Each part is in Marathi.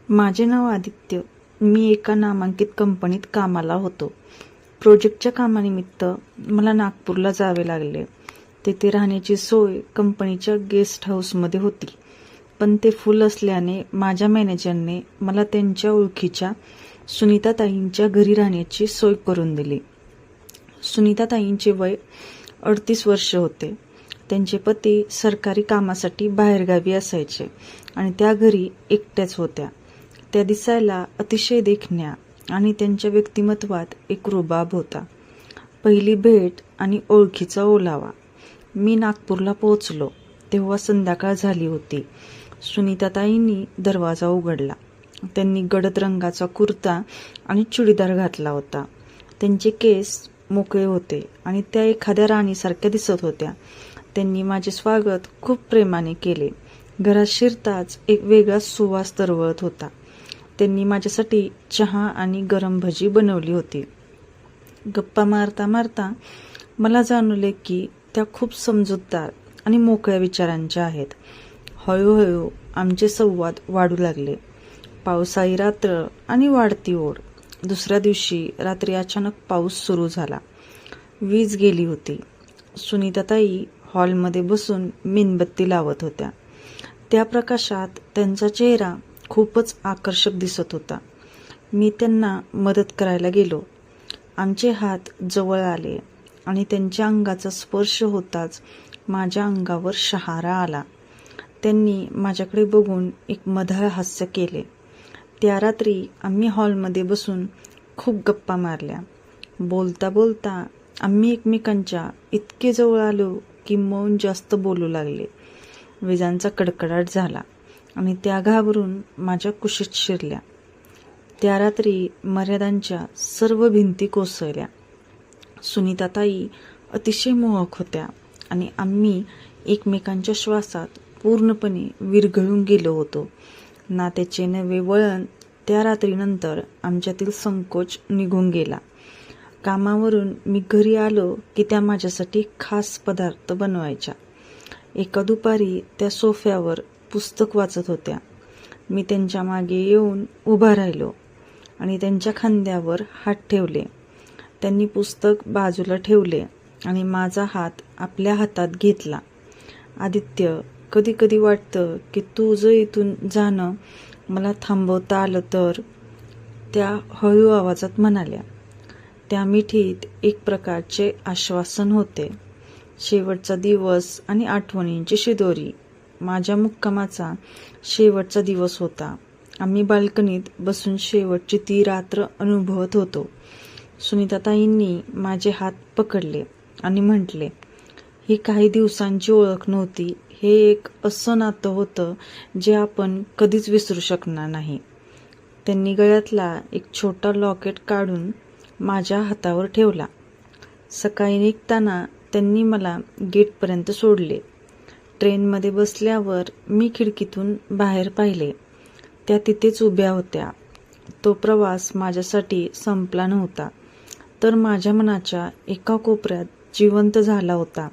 माझे नाव आदित्य. मी एका नामांकित कंपनीत कामाला होतो. प्रोजेक्टच्या कामानिमित्त मला नागपूरला जावे लागले. तेथे राहण्याची सोय कंपनीच्या गेस्ट हाऊसमध्ये होती, पण ते फुल असल्याने माझ्या मॅनेजरने मला त्यांच्या ओळखीच्या सुनीताताईंच्या घरी राहण्याची सोय करून दिली. सुनीताताईंचे वय 38 वर्ष होते. त्यांचे पती सरकारी कामासाठी बाहेरगावी असायचे आणि त्या घरी एकट्याच होत्या. त्या दिसायला अतिशय देखण्या आणि त्यांच्या व्यक्तिमत्वात एक रुबाब होता. पहिली भेट आणि ओळखीचा ओलावा. मी नागपूरला पोहोचलो तेव्हा संध्याकाळ झाली होती. सुनीताताईंनी दरवाजा उघडला. त्यांनी गडद रंगाचा कुर्ता आणि चुडीदार घातला होता. त्यांचे केस मोकळे होते आणि त्या एखाद्या राणीसारख्या दिसत होत्या. त्यांनी माझे स्वागत खूप प्रेमाने केले. घरात शिरताच एक वेगळा सुवास तरवळत होता. त्यांनी माझ्यासाठी चहा आणि गरम भजी बनवली होती. गप्पा मारता मारता मला जाणवले की त्या खूप समजूतदार आणि मोकळ्या विचारांच्या आहेत. हळूहळू आमचे संवाद वाढू लागले. पावसाळी रात्र आणि वाढती ओढ. दुसऱ्या दिवशी रात्री अचानक पाऊस सुरू झाला. वीज गेली होती. सुनीताताई हॉलमध्ये बसून मेणबत्ती लावत होत्या. त्या प्रकाशात त्यांचा चेहरा खूपच आकर्षक दिसत होता. मी त्यांना मदत करायला गेलो. आमचे हात जवळ आले आणि त्यांच्या अंगाचा स्पर्श होताच माझ्या अंगावर शहारा आला. त्यांनी माझ्याकडे बघून एक मधाळ हास्य केले. त्या रात्री आम्ही हॉलमध्ये बसून खूप गप्पा मारल्या. बोलता बोलता आम्ही एकमेकांच्या इतके जवळ आलो की मौन जास्त बोलू लागले. विजांचा कडकडाट झाला आणि त्या घाबरून माझ्या कुशीत शिरल्या. त्या रात्री मर्यादांच्या सर्व भिंती कोसळल्या. सुनीताताई अतिशय मोहक होत्या आणि आम्ही एकमेकांच्या श्वासात पूर्णपणे विरघळून गेलो होतो. नात्याचे नवे वळण. त्या रात्रीनंतर आमच्यातील संकोच निघून गेला. कामावरून मी घरी आलो की त्या माझ्यासाठी खास पदार्थ बनवायच्या. एका दुपारी त्या सोफ्यावर पुस्तक वाचत होत्या. मी त्यांच्या मागे येऊन उभा राहिलो आणि त्यांच्या खांद्यावर हात ठेवले. त्यांनी पुस्तक बाजूला ठेवले आणि माझा हात आपल्या हातात घेतला. आदित्य, कधी कधी वाटतं की तुझं इथून जाणं मला थांबवता आलं तर, त्या हळू आवाजात म्हणाल्या. त्या मिठीत एक प्रकारचे आश्वासन होते. शेवटचा दिवस आणि आठवणींची शिदोरी. माझ्या मुक्कामाचा शेवटचा दिवस होता. आम्ही बाल्कनीत बसून शेवटची ती रात्र अनुभवत होतो. सुनीताताईंनी माझे हात पकडले आणि म्हटले, ही काही दिवसांची ओळख नव्हती. हे एक असं नातं होतं जे आपण कधीच विसरू शकणार नाही. त्यांनी गळ्यातला एक छोटा लॉकेट काढून माझ्या हातावर ठेवला. सकाळी निघताना त्यांनी मला गेटपर्यंत सोडले. ट्रेनमध्ये बसल्यावर मी खिडकीतून बाहेर पाहिले. त्या तिथेच उभ्या होत्या. तो प्रवास माझ्यासाठी संपला नव्हता, तर माझ्या मनाच्या एका कोपऱ्यात जिवंत झाला होता.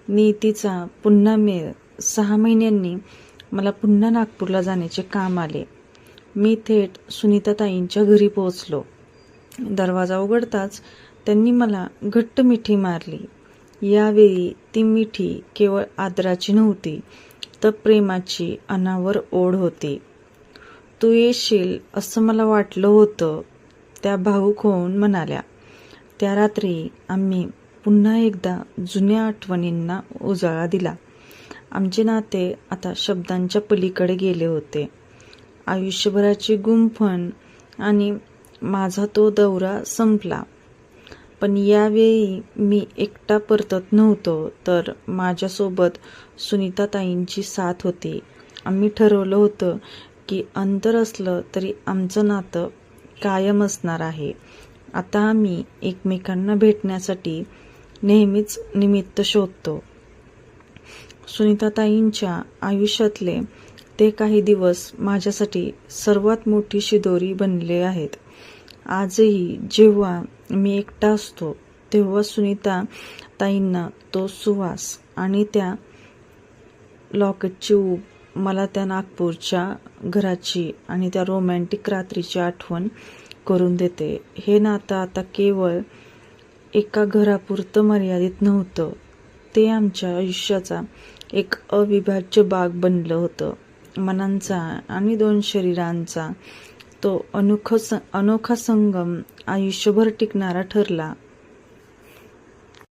नियतीचा पुन्हा मेळ. 6 महिन्यांनी मला पुन्हा नागपूरला जाण्याचे काम आले. मी थेट सुनीताताईंच्या घरी पोहोचलो. दरवाजा उघडताच त्यांनी मला घट्ट मिठी मारली. यावेळी ती मिठी केवळ आदराची नव्हती, तर प्रेमाची अनावर ओढ होती. तू येशील असं मला वाटलं होतं, त्या भावूक होऊन म्हणाल्या. त्या रात्री आम्ही पुन्हा एकदा जुन्या आठवणींना उजाळा दिला. आमचे नाते आता शब्दांच्या पलीकडे गेले होते. आयुष्यभराची गुंफण आणि माझा तो दौरा संपला. पण यावेळी मी एकटा परतत नव्हतो, तर माझ्यासोबत सुनीताताईंची साथ होती. आम्ही ठरवलं होतं की अंतर असलं तरी आमचं नातं कायम असणार आहे. आता आम्ही एकमेकांना भेटण्यासाठी नेहमीच निमित्त शोधतो. सुनीताताईंच्या आयुष्यातले ते काही दिवस माझ्यासाठी सर्वात मोठी शिदोरी बनले आहेत. आजही जेव्हा मी एकटा असतो तेव्हा सुनीता ताईंना तो सुवास आणि त्या लॉकेटची ऊब मला त्या नागपूरच्या घराची आणि त्या रोमॅन्टिक रात्रीची आठवण करून देते. हे नातं आता केवळ एका घरापुरतं मर्यादित नव्हतं, ते आमच्या आयुष्याचा एक अविभाज्य भाग बनलं होतं. मनांचा आणि दोन शरीरांचा तो अनोखा संगम आयुष्यभर टिकणारा ठरला.